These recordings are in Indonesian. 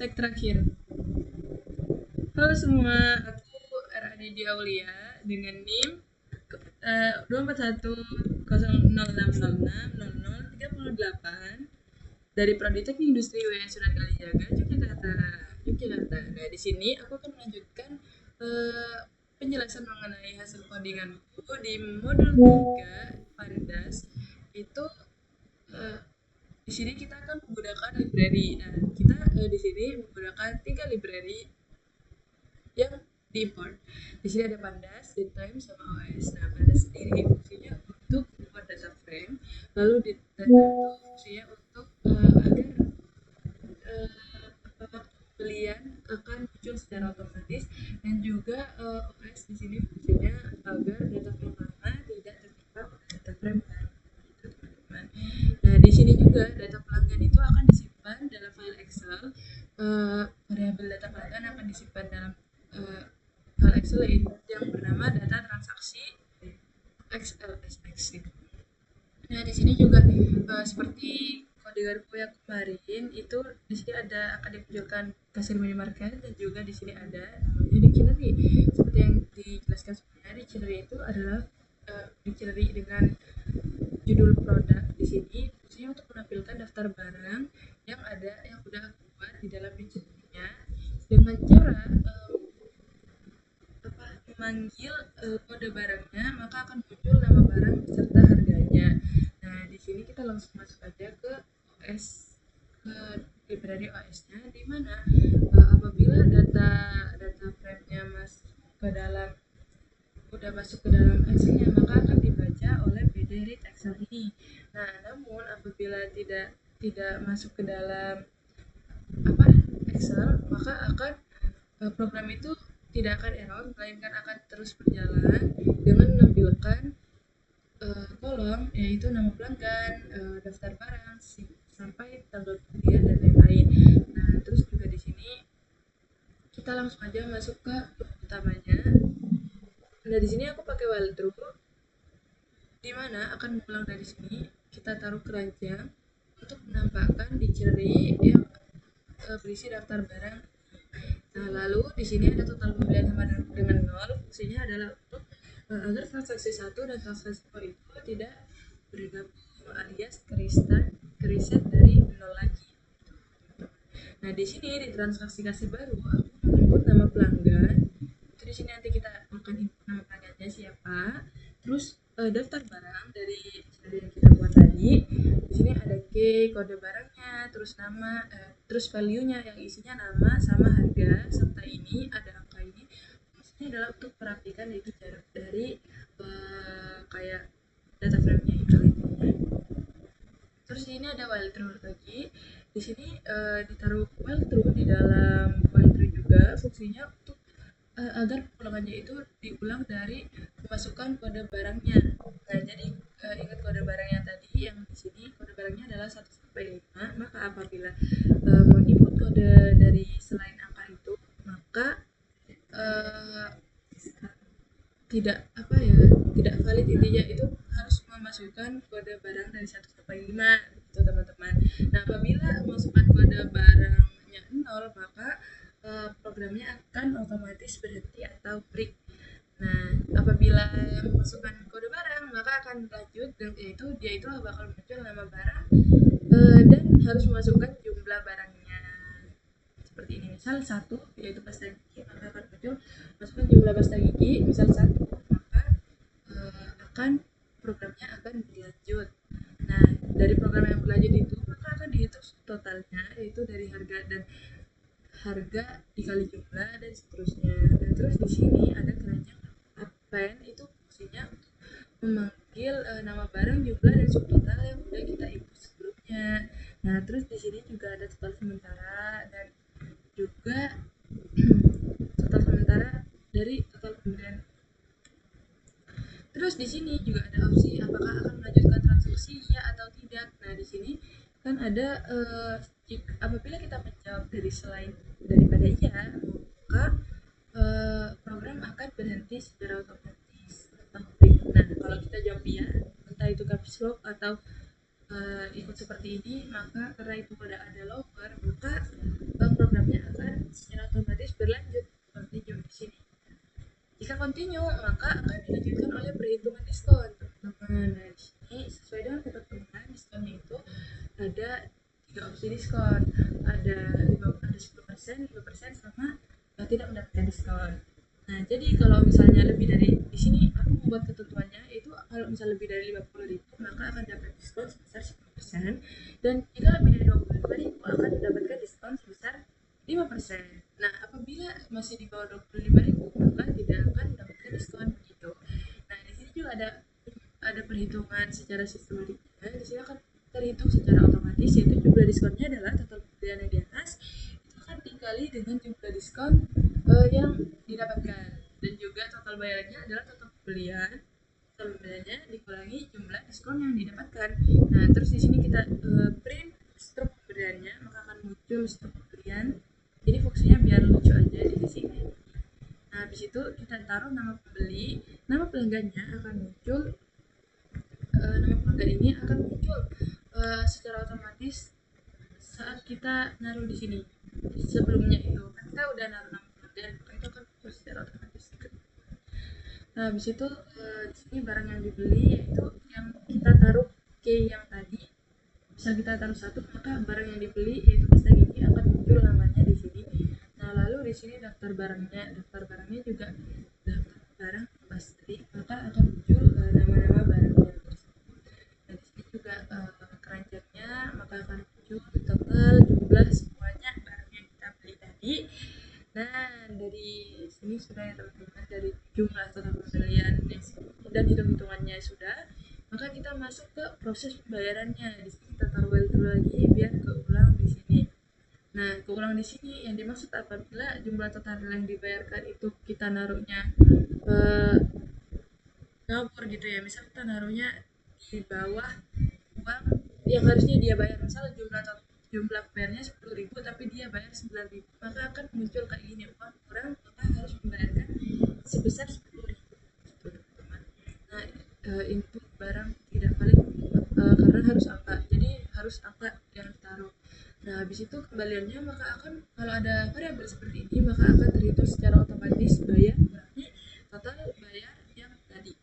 Tag terakhir. Halo semua, aku Raditya Aulia dengan NIM 241 dari Prodi Teknik Industri UIN Sunan Kalijaga, Yogyakarta. Nah, di sini aku akan melanjutkan penjelasan mengenai hasil codinganku di modul 3 Pandas. Itu di sini kita akan menggunakan library. Nah, kita di sini menggunakan 3 library yang diimport. Di sini ada Pandas, Datetime, sama OS. Nah, Pandas sendiri fungsinya untuk membuat data frame, lalu data itu fungsinya untuk agar pembelian akan muncul secara otomatis, dan juga OS di sini fungsinya agar data frame lama tidak tertimpa data frame baru. Nah, di sini juga data pelanggan itu akan disimpan dalam file Excel. Variabel data pelanggan akan disimpan dalam file Excel yang bernama data transaksi XLSX. Nah, di sini juga seperti codinganku yang kemarin itu, di sini akan dimunculkan kasir minimarket, dan juga di sini ada namanya dictionary. Seperti yang dijelaskan sebelumnya, dictionary itu adalah dictionary dengan judul produk. Di sini fungsinya untuk menampilkan daftar barang yang sudah aku buat di dalam dictionary-nya dengan cara memanggil kode barangnya, maka akan muncul nama barang beserta harganya. Nah, di sini kita langsung masuk aja ke OS, ke library OS-nya, di mana apabila data frame-nya udah masuk ke dalam Excel-nya, maka akan dibaca oleh PD read Excel ini. Nah, namun apabila tidak masuk ke dalam Excel, maka akan program itu tidak akan error, melainkan akan terus berjalan dengan menampilkan kolom, yaitu nama pelanggan, daftar barang, sampai tanggal pembelian dan lain-lain. Nah, terus juga di sini kita langsung aja masuk ke utamanya. Nah, di sini aku pakai while true, di mana akan pulang dari sini kita taruh keranjang untuk menampakkan dictionary yang berisi daftar barang. Nah, lalu di sini ada total pembelian sama dengan 0. Fungsinya adalah untuk agar transaksi 1 dan transaksi 2 itu tidak bergabung, alias ke-reset dari 0 lagi. Nah, di sini di transaksi kasih baru aku input nama pelanggan. Itu di sini nanti kita akan input nama pelanggannya siapa. Terus daftar barang dari yang kita buat tadi. Di sini ada kode barangnya, terus nama, terus value-nya yang isinya nama sama harga, serta ini ada angka ini. Ini adalah untuk merapikan itu jarak dari kayak data frame-nya itu. Terus ini ada while true lagi. Di sini ditaruh while true di dalam while true juga, fungsinya untuk agar pulangannya itu diulang dari memasukkan kode barangnya. Nah, jadi ingat kode barangnya tadi, yang di sini kode barangnya adalah 1 sampai 5, maka apabila menginput kode dari selain angka itu, maka tidak valid, intinya itu harus memasukkan kode barang dari 1 sampai 5 gitu, teman-teman. Nah, apabila memasukkan kode barangnya 0, maka programnya akan otomatis berhenti atau break. Nah, apabila memasukkan kode barang, maka akan lanjut, dan dia itu bakal muncul nama barang dan harus memasukkan jumlah barangnya. Seperti ini, misal 1 yaitu pasta gigi, maka akan muncul masukkan jumlah pasta gigi, misal 1, maka programnya akan berlanjut. Nah, dari program yang berlanjut itu maka akan dihitung totalnya, yaitu dari harga dikali jumlah dan seterusnya. Dan terus di sini ada keranjang append, itu fungsinya untuk memanggil nama barang, jumlah, dan subtotal yang sudah kita input sebelumnya. Nah, terus di sini juga ada total sementara dan juga total sementara dari total pembelian. Terus di sini juga ada opsi apakah akan melanjutkan transaksi ya atau tidak. Nah, di sini kan ada apabila kita menjawab dari selain daripada iya, maka program akan berhenti secara otomatis atau break. Nah, kalau kita jawab iya, entah itu caps lock atau ikut seperti ini, maka karena itu udah ada lover, maka programnya akan secara otomatis berlanjut continue di sini. Jika continue, maka akan dilanjutkan oleh perhitungan diskon, teman-teman. Nah, di sini sesuai dengan ketentuan diskonnya itu ada 3 opsi diskon. Ada 10%, 5%, sama tidak mendapatkan diskon. Nah, jadi kalau misalnya lebih dari di sini aku membuat ketentuannya itu kalau misalnya lebih dari 50.000 maka akan dapat diskon sebesar 10%, dan jika lebih dari 25.000 akan mendapatkan diskon sebesar 5%. Nah, apabila masih di bawah 25.000 maka tidak akan mendapatkan diskon begitu. Nah, di sini juga ada perhitungan secara sistematiknya. Di sini akan terhitung secara otomatis, yaitu jumlah diskonnya adalah total pembelian yang di atas itu akan dikali dengan jumlah diskon yang didapatkan, dan juga total bayarnya adalah total pembeliannya dikurangi jumlah diskon yang didapatkan. Nah, terus di sini kita print struk pembeliannya, maka akan muncul struk pembelian. Jadi fungsinya biar lucu aja di sini. Nah, habis itu kita taruh nama pembeli, nama pelanggannya akan muncul. Nama pelanggan ini akan muncul secara otomatis saat kita naruh di sini. Sebelumnya itu kan kita udah naruh nama pelanggan, maka itu akan muncul secara otomatis. Nah, habis itu di sini barang yang dibeli yaitu yang kita taruh key yang tadi. Misal kita taruh 1, maka barang yang dibeli yaitu pasta gigi akan muncul namanya di sini. Nah, lalu di sini daftar barangnya juga daftar barang pasti, maka akan muncul nama-nama barangnya tersebut. Nah, di sini juga keranjangnya, maka akan muncul total jumlah semuanya barang yang kita beli tadi. Nah, dari sini sudah ya teman-teman, dari jumlah total pembelian dan hitung-hitungannya sudah, maka kita masuk ke proses pembayarannya. Di sini kita taruh while dulu lagi biar keulang di sini. Nah, keulang di sini yang dimaksud apabila jumlah total yang dibayarkan itu kita naruhnya ngawur gitu ya. Misal kita naruhnya di bawah uang yang harusnya dia bayar. Misal jumlah bayarnya 10.000 tapi dia bayar 9.000, maka akan muncul kayak gini, uang kurang maka harus membayarkan sebesar 10.000 gitu, teman-teman. Nah, input barang tidak valid karena harus angka, jadi harus angka yang ditaruh. Nah, habis itu kembaliannya maka akan, kalau ada variabel seperti ini, maka akan terhitung secara otomatis bayar kurangi total bayar yang tadi.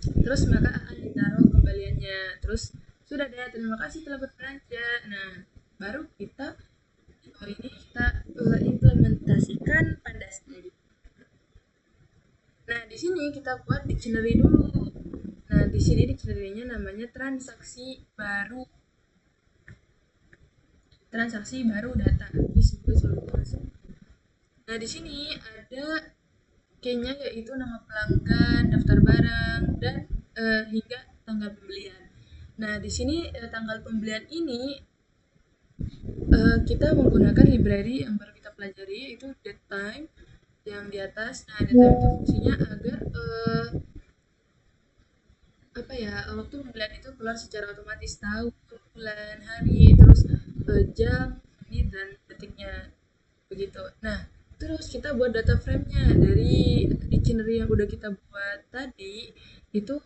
Terus maka akan ditaruh kembaliannya. Terus sudah deh, terima kasih telah berbelanja. Nah, baru kita ini kita implementasikan pandasnya gitu. Nah, di sini kita buat dictionary dulu. Nah, di sini dictionary-nya namanya transaksi baru. Transaksi baru data. Ini sebagai solusi. Nah, di sini ada key-nya yaitu nama pelanggan, daftar barang, dan hingga tanggal pembelian. Nah, di sini tanggal pembelian ini kita menggunakan library yang baru kita pelajari, yaitu datetime yang di atas. Nah, datetime itu fungsinya agar apa ya, waktu pembelian itu keluar secara otomatis, tahu bulan, hari, terus jam, menit, dan detiknya begitu. Nah, terus kita buat data frame-nya dari dictionary yang udah kita buat tadi. Itu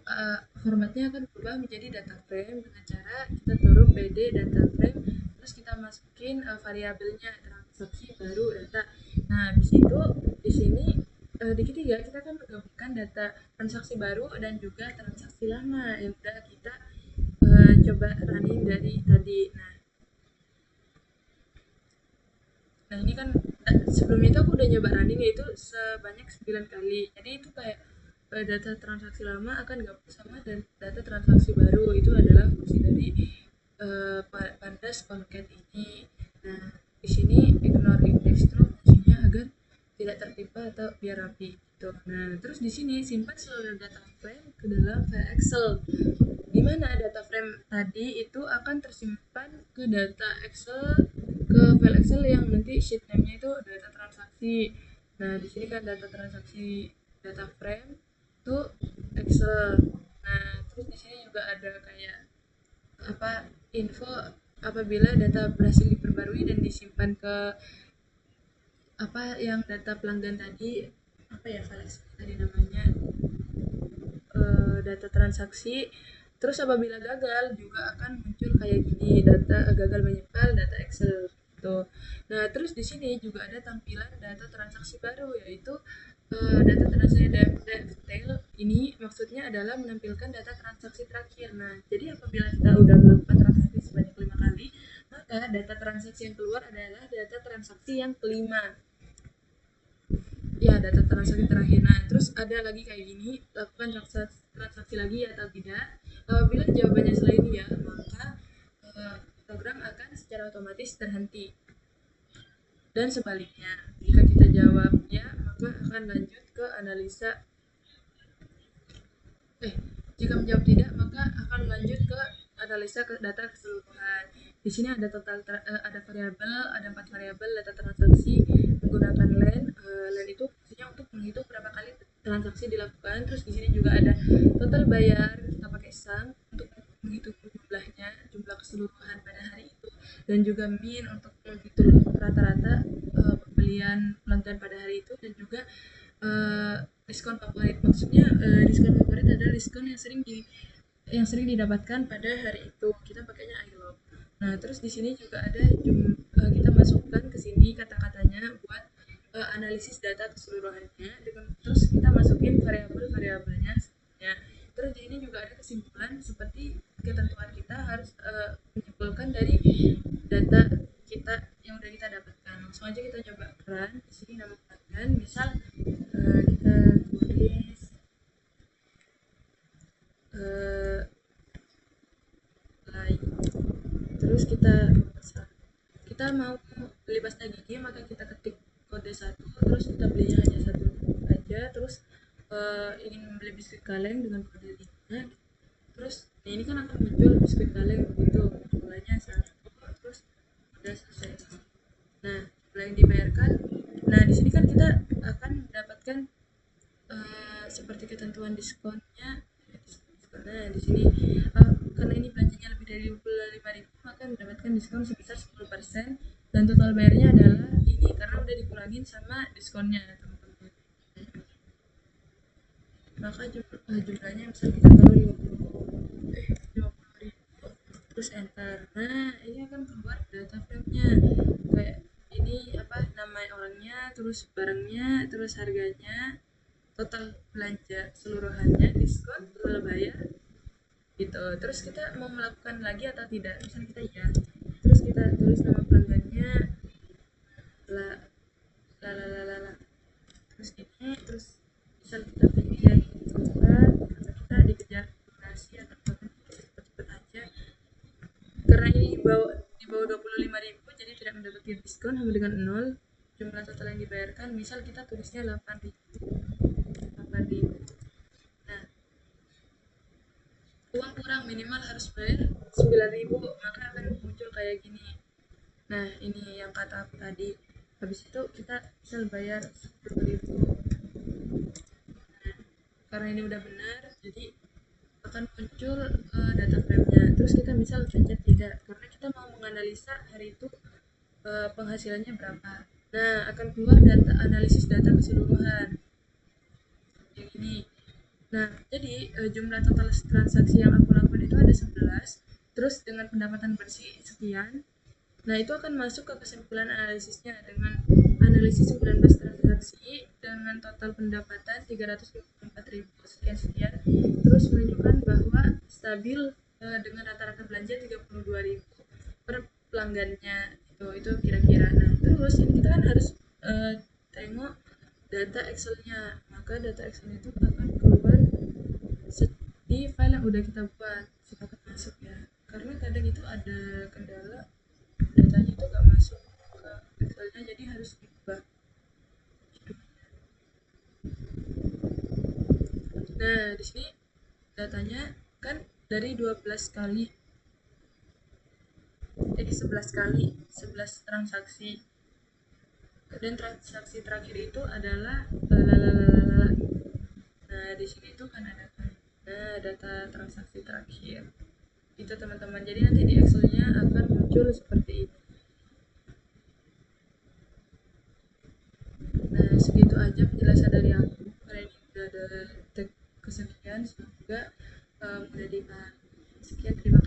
formatnya akan berubah menjadi data frame dengan cara kita taruh pd data frame, terus kita masukin variabelnya transaksi baru data. Nah, habis itu di sini di ketiga kita akan menggabungkan data transaksi baru dan juga transaksi lama yang udah kita coba running dari tadi. Nah, ini kan sebelumnya itu aku udah nyoba running yaitu sebanyak 9 kali. Jadi itu kayak data transaksi lama akan gabung sama dan data transaksi baru. Itu adalah fungsi dari pandas concat ini. Nah, di sini ignore index true fungsinya agar tidak tertimpa atau biar rapi gitu. Nah, terus di sini simpan seluruh data frame ke dalam file Excel, di mana data frame tadi itu akan tersimpan ke data Excel, ke file Excel yang nanti sheet name-nya itu data transaksi. Nah, di sini kan data transaksi data frame itu Excel. Nah, terus di sini juga ada kayak apa, info apabila data berhasil diperbarui dan disimpan ke apa yang data pelanggan tadi, apa ya file Excel tadi namanya, data transaksi. Terus apabila gagal juga akan muncul kayak gini, data gagal menyimpan data Excel tuh. Nah, terus di sini juga ada tampilan data transaksi baru, yaitu data transaksi detail. Ini maksudnya adalah menampilkan data transaksi terakhir. Nah, jadi apabila kita udah melakukan transaksi sebanyak 5 kali, maka data transaksi yang keluar adalah data transaksi yang kelima. Ya, data transaksi terakhir. Nah, terus ada lagi kayak gini, lakukan transaksi lagi atau tidak. Apabila jawabannya selain ya, maka program akan secara otomatis terhenti. Dan sebaliknya, jika kita jawab ya, maka akan lanjut ke analisa. Jika menjawab tidak, maka akan lanjut ke analisa ke data keseluruhan. Di sini ada total ada variabel, ada 4 variabel data transaksi menggunakan len. Len itu fungsinya untuk menghitung berapa kali transaksi dilakukan. Terus di sini juga ada total bayar, kita pakai sum untuk menghitung jumlahnya, jumlah keseluruhan pada hari itu, dan juga min untuk menghitung rata-rata pembelian pelanggan pada hari itu, dan juga diskon favorit. Maksudnya diskon favorit adalah diskon yang sering didapatkan pada hari itu. Kita pakainya iLog. Nah, terus di sini juga ada kita masukkan ke sini kata-katanya buat analisis data keseluruhannya. Terus kita masukin variabel-variabelnya. Terus di sini juga ada kesimpulan seperti ketentuan kita harus menyimpulkan dari data kita yang udah kita dapatkan. Langsung aja kita coba run. Di sini nama pelanggan, misal kita tulis like. Terus kita mau beli pasta gigi, maka kita ketik kode 1, terus kita belinya hanya 1 aja. Terus ingin membeli biskuit kaleng dengan kode 5. Terus ini kan akan muncul biskuit kaleng begitu, jumlahnya 1. Terus udah selesai. Nah, jumlah yang dibayarkan. Nah, di sini kan kita akan mendapatkan seperti ketentuan diskonnya. Nah, di sini karena ini belanjanya lebih dari 25.000, maka mendapatkan diskon sebesar 10%, dan total bayarnya adalah ini karena udah dikurangin sama diskonnya, teman-teman. Maka jumlahnya misalnya kita taruh 50.000, terus enter. Nah, ini akan keluar data frame-nya kayak ini, nama orangnya, terus barangnya, terus harganya, total belanja seluruhannya, diskon, total bayar gitu. Terus kita mau melakukan lagi atau tidak, misalnya kita ya, terus kita tulis nama pelanggannya la, terus ini, terus misal kita kejar cepat atau kita dikejar durasi atau cepet aja, karena ini di bawah 25.000 jadi tidak mendapatkan diskon sama dengan 0. Jumlah total yang dibayarkan misal kita tulisnya 8.000. Nah, uang kurang, minimal harus bayar 9.000, maka akan muncul kayak gini. Nah, ini yang kata aku tadi. Habis itu kita misal bayar 10.000. Nah, karena ini udah benar, jadi akan muncul data frame-nya. Terus kita misal pencet tidak, karena kita mau menganalisa hari itu penghasilannya berapa. Nah, akan keluar data analisis data keseluruhan yang ini. Nah, jadi jumlah total transaksi yang aku lakukan itu ada 11, terus dengan pendapatan bersih sekian. Nah, itu akan masuk ke kesimpulan analisisnya dengan analisis 19 transaksi dengan total pendapatan 324.000 sekian-sekian, terus menunjukkan bahwa stabil dengan rata-rata belanja 32.000 per pelanggannya. Itu kira-kira. Nah, terus ini kita kan harus tengok data Excel-nya. Maka data Excel itu akan keluar di file yang udah kita buat. Silakan masuk ya. Karena kadang itu ada kendala, datanya itu gak masuk ke Excel-nya, jadi harus diubah. Nah, di sini datanya kan dari 11 kali 11 transaksi, dan transaksi terakhir itu adalah nah di sini tuh kan ada data transaksi terakhir itu, teman-teman. Jadi nanti di Excel-nya akan muncul seperti ini. Nah, segitu aja penjelasan dari aku. Karena ini udah ada kesekian, semoga mudah dipahami. Sekian, terima